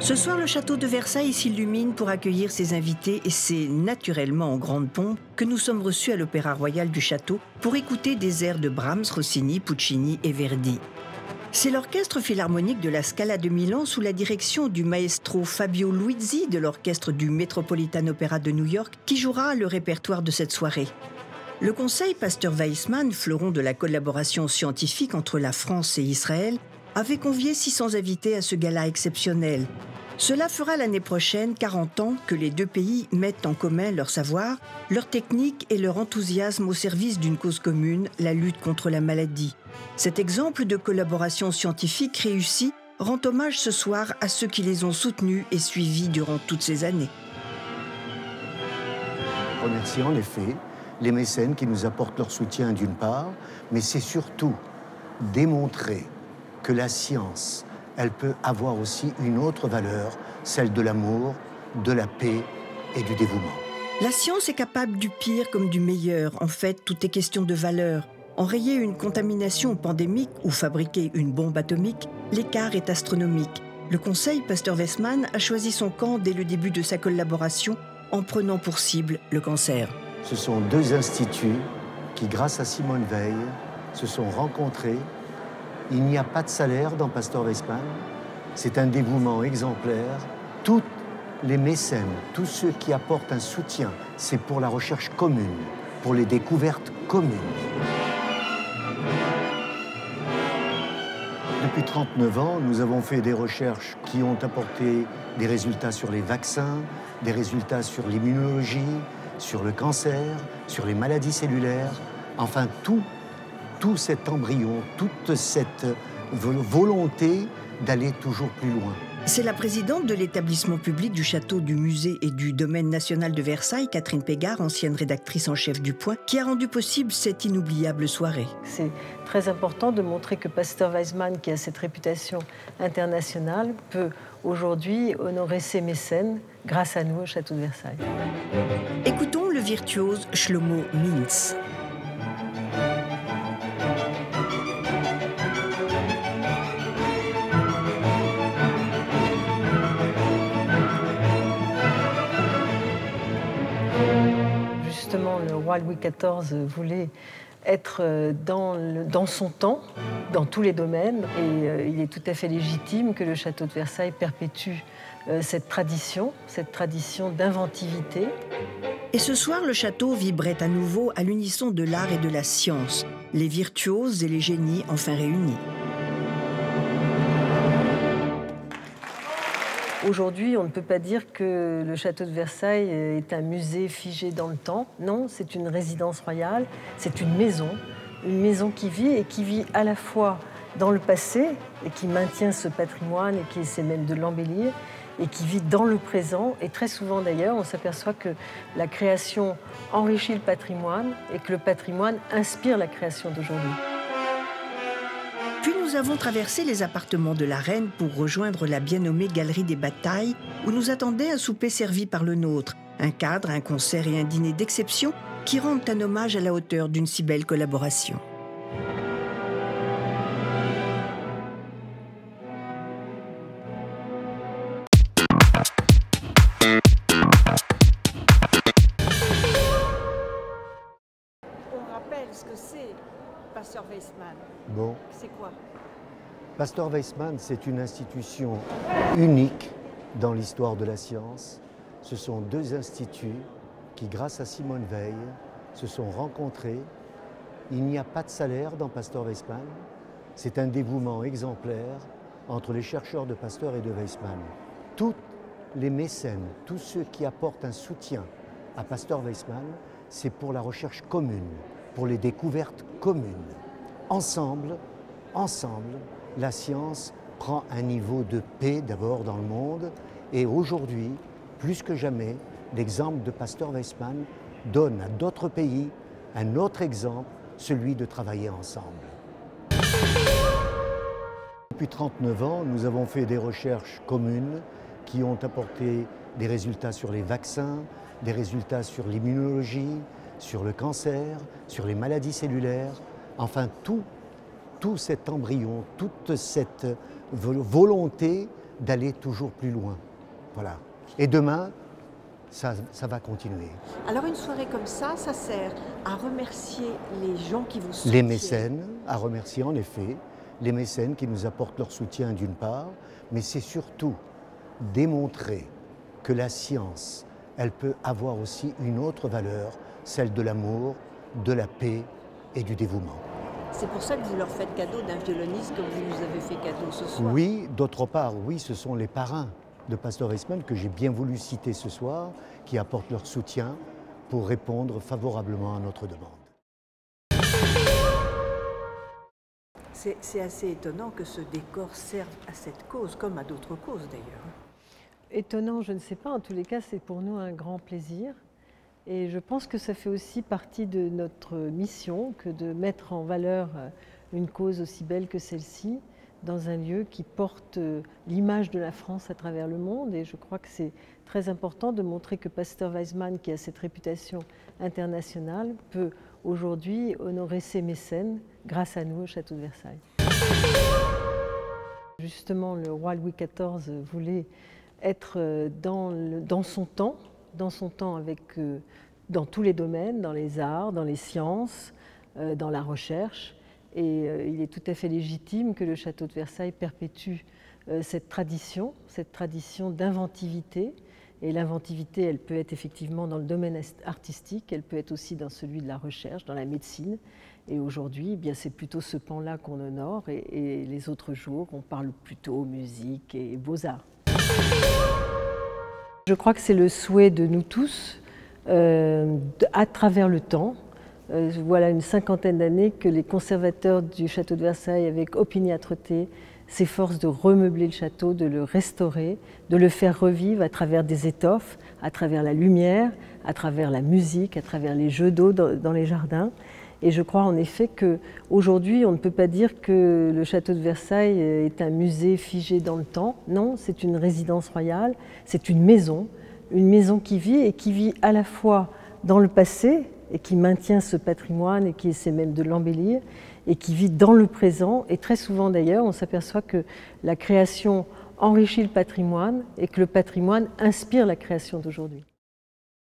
Ce soir, le château de Versailles s'illumine pour accueillir ses invités et c'est naturellement en grande pompe que nous sommes reçus à l'Opéra Royal du Château pour écouter des airs de Brahms, Rossini, Puccini et Verdi. C'est l'orchestre philharmonique de la Scala de Milan sous la direction du maestro Fabio Luisi de l'orchestre du Metropolitan Opera de New York qui jouera le répertoire de cette soirée. Le conseil Pasteur-Weissmann, fleuron de la collaboration scientifique entre la France et Israël, avait convié 600 invités à ce gala exceptionnel. Cela fera l'année prochaine 40 ans que les deux pays mettent en commun leur savoir, leur technique et leur enthousiasme au service d'une cause commune, la lutte contre la maladie. Cet exemple de collaboration scientifique réussie rend hommage ce soir à ceux qui les ont soutenus et suivis durant toutes ces années. Remercier en effet les mécènes qui nous apportent leur soutien d'une part, mais c'est surtout démontrer que la science, elle peut avoir aussi une autre valeur, celle de l'amour, de la paix et du dévouement. La science est capable du pire comme du meilleur. En fait, tout est question de valeur. Enrayer une contamination pandémique ou fabriquer une bombe atomique, l'écart est astronomique. Le conseil Pasteur-Weissmann a choisi son camp dès le début de sa collaboration en prenant pour cible le cancer. Ce sont deux instituts qui, grâce à Simone Veil, se sont rencontrés. Il n'y a pas de salaire dans Pasteur-Weissmann. C'est un dévouement exemplaire. Tous les mécènes, tous ceux qui apportent un soutien, c'est pour la recherche commune, pour les découvertes communes. Depuis 39 ans, nous avons fait des recherches qui ont apporté des résultats sur les vaccins, des résultats sur l'immunologie, sur le cancer, sur les maladies cellulaires, enfin tout cet embryon, toute cette volonté d'aller toujours plus loin. C'est la présidente de l'établissement public du château, du musée et du domaine national de Versailles, Catherine Pégard, ancienne rédactrice en chef du Point, qui a rendu possible cette inoubliable soirée. C'est très important de montrer que Pasteur-Weissmann, qui a cette réputation internationale, peut aujourd'hui honorer ses mécènes grâce à nous au château de Versailles. Écoutons le virtuose Shlomo Mintz. Justement, le roi Louis XIV voulait être dans son temps, dans tous les domaines, et il est tout à fait légitime que le château de Versailles perpétue cette tradition d'inventivité. Et ce soir, le château vibrait à nouveau à l'unisson de l'art et de la science, les virtuoses et les génies enfin réunis. Aujourd'hui, on ne peut pas dire que le château de Versailles est un musée figé dans le temps. Non, c'est une résidence royale, c'est une maison qui vit et qui vit à la fois dans le passé et qui maintient ce patrimoine et qui essaie même de l'embellir et qui vit dans le présent. Et très souvent d'ailleurs, on s'aperçoit que la création enrichit le patrimoine et que le patrimoine inspire la création d'aujourd'hui. Puis nous avons traversé les appartements de la reine pour rejoindre la bien nommée Galerie des Batailles, où nous attendait un souper servi par le nôtre, un cadre, un concert et un dîner d'exception qui rendent un hommage à la hauteur d'une si belle collaboration. On rappelle ce que c'est Pasteur-Weissmann. Bon. C'est quoi? Pasteur-Weissmann, c'est une institution unique dans l'histoire de la science. Ce sont deux instituts qui, grâce à Simone Veil, se sont rencontrés. Il n'y a pas de salaire dans Pasteur-Weissmann. C'est un dévouement exemplaire entre les chercheurs de Pasteur et de Weissmann. Tous les mécènes, tous ceux qui apportent un soutien à Pasteur-Weissmann, c'est pour la recherche commune, pour les découvertes communes. Ensemble, la science prend un niveau de paix d'abord dans le monde et aujourd'hui, plus que jamais, l'exemple de Pasteur-Weissmann donne à d'autres pays un autre exemple, celui de travailler ensemble. Depuis 39 ans, nous avons fait des recherches communes qui ont apporté des résultats sur les vaccins, des résultats sur l'immunologie, sur le cancer, sur les maladies cellulaires, enfin tout cet embryon, toute cette volonté d'aller toujours plus loin. Voilà. Et demain, ça va continuer. Alors une soirée comme ça sert à remercier les gens qui vous soutiennent. Les mécènes, à remercier en effet, les mécènes qui nous apportent leur soutien d'une part, mais c'est surtout démontrer que la science, elle peut avoir aussi une autre valeur, celle de l'amour, de la paix et du dévouement. C'est pour ça que vous leur faites cadeau d'un violoniste comme vous nous avez fait cadeau ce soir. Oui, d'autre part, oui, ce sont les parrains de Pastor Weissmann que j'ai bien voulu citer ce soir, qui apportent leur soutien pour répondre favorablement à notre demande. C'est assez étonnant que ce décor serve à cette cause, comme à d'autres causes d'ailleurs. Étonnant, je ne sais pas. En tous les cas, c'est pour nous un grand plaisir. Et je pense que ça fait aussi partie de notre mission que de mettre en valeur une cause aussi belle que celle-ci dans un lieu qui porte l'image de la France à travers le monde. Et je crois que c'est très important de montrer que Pastor Weissmann, qui a cette réputation internationale, peut aujourd'hui honorer ses mécènes grâce à nous au Château de Versailles. Justement, le roi Louis XIV voulait être dans son temps avec, dans tous les domaines, dans les arts, dans les sciences, dans la recherche. Et il est tout à fait légitime que le Château de Versailles perpétue cette tradition d'inventivité. Et l'inventivité, elle peut être effectivement dans le domaine artistique, elle peut être aussi dans celui de la recherche, dans la médecine. Et aujourd'hui, eh bien, c'est plutôt ce pan-là qu'on honore, et les autres jours, on parle plutôt musique et beaux-arts. Je crois que c'est le souhait de nous tous, à travers le temps. Voilà une cinquantaine d'années que les conservateurs du Château de Versailles, avec opiniâtreté, s'efforcent de remeubler le château, de le restaurer, de le faire revivre à travers des étoffes, à travers la lumière, à travers la musique, à travers les jeux d'eau dans les jardins. Et je crois en effet qu'aujourd'hui, on ne peut pas dire que le château de Versailles est un musée figé dans le temps. Non, c'est une résidence royale, c'est une maison qui vit et qui vit à la fois dans le passé et qui maintient ce patrimoine et qui essaie même de l'embellir, et qui vit dans le présent. Et très souvent d'ailleurs, on s'aperçoit que la création enrichit le patrimoine et que le patrimoine inspire la création d'aujourd'hui.